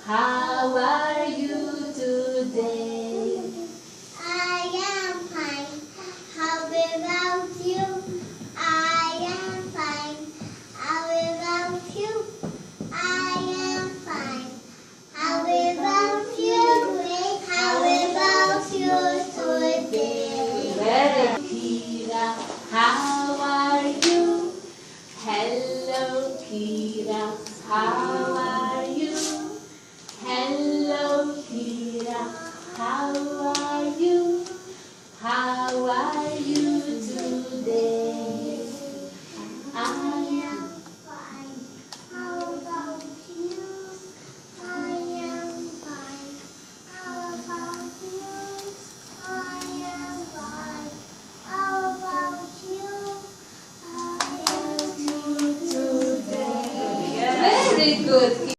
How are you today? I am fine. How about you? I am fine. How about you? I am fine. How about you? How about you today? Very Kira, how are you? Hello Kira, how are you? Hello Kira, how are you? How are you today? I am fine. How about you? I am fine. How about you? I am fine. How about you? I am Today. Very good.